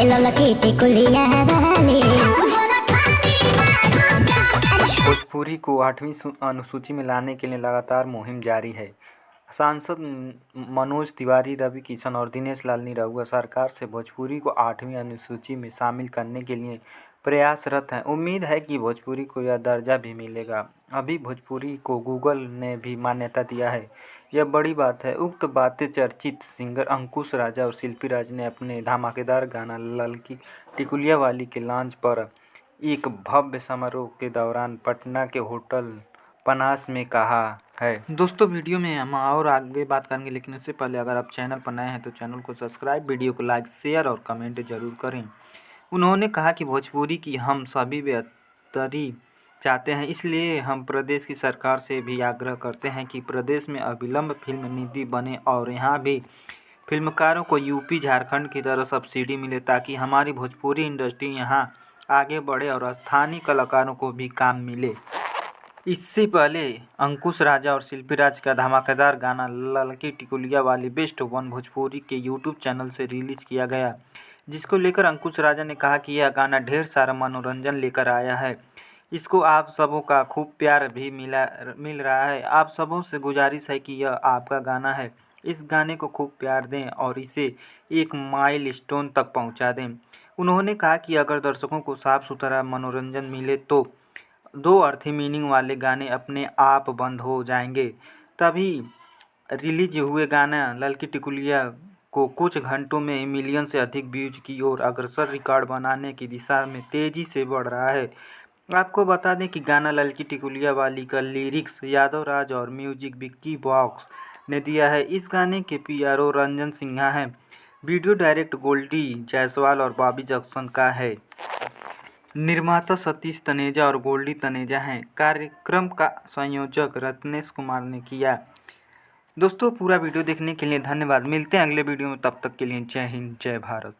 ललकी टिकुलिया वाली। भोजपुरी को 8वीं अनुसूची में लाने के लिए लगातार मुहिम जारी है। सांसद मनोज तिवारी, रवि किशन और दिनेश लाल निरहुआ सरकार से भोजपुरी को 8वीं अनुसूची में शामिल करने के लिए प्रयासरत हैं। उम्मीद है कि भोजपुरी को यह दर्जा भी मिलेगा। अभी भोजपुरी को गूगल ने भी मान्यता दिया है, यह बड़ी बात है। उक्त बातें चर्चित सिंगर अंकुश राजा और शिल्पी राज ने अपने धमाकेदार गाना ललकी टिकुलिया वाली के लॉन्च पर एक भव्य समारोह के दौरान पटना के होटल पनास में कहा है। दोस्तों, वीडियो में हम और आगे बात करेंगे, लेकिन उससे पहले अगर आप चैनल पर नए हैं तो चैनल को सब्सक्राइब, वीडियो को लाइक, शेयर और कमेंट जरूर करें। उन्होंने कहा कि भोजपुरी की हम सभी बेहतरी चाहते हैं, इसलिए हम प्रदेश की सरकार से भी आग्रह करते हैं कि प्रदेश में अविलंब फिल्म नीति बने और यहाँ भी फिल्मकारों को यूपी झारखंड की तरह सब्सिडी मिले, ताकि हमारी भोजपुरी इंडस्ट्री यहाँ आगे बढ़े और स्थानीय कलाकारों को भी काम मिले। इससे पहले अंकुश राजा और शिल्पी राज का धमाकेदार गाना ललकी टिकुलिया वाली बेस्ट वन भोजपुरी के यूट्यूब चैनल से रिलीज किया गया, जिसको लेकर अंकुश राजा ने कहा कि यह गाना ढेर सारा मनोरंजन लेकर आया है। इसको आप सबों का खूब प्यार भी मिल रहा है। आप सबों से गुजारिश है कि यह आपका गाना है, इस गाने को खूब प्यार दें और इसे एक माइलस्टोन तक पहुंचा दें। उन्होंने कहा कि अगर दर्शकों को साफ सुथरा मनोरंजन मिले तो दो अर्थी मीनिंग वाले गाने अपने आप बंद हो जाएंगे। तभी रिलीज हुए गाना ललकी टिकुलिया को कुछ घंटों में मिलियन से अधिक व्यूज की ओर अग्रसर रिकॉर्ड बनाने की दिशा में तेजी से बढ़ रहा है। आपको बता दें कि गाना ललकी टिकुलिया वाली का लिरिक्स यादव राज और म्यूजिक विक्की बॉक्स ने दिया है। इस गाने के पीआरओ रंजन सिन्हा हैं। वीडियो डायरेक्ट गोल्डी जायसवाल और बॉबी जैक्सन का है। निर्माता सतीश तनेजा और गोल्डी तनेजा हैं। कार्यक्रम का संयोजक रत्नेश कुमार ने किया। दोस्तों, पूरा वीडियो देखने के लिए धन्यवाद। मिलते हैं अगले वीडियो में, तब तक के लिए जय हिंद, जय भारत।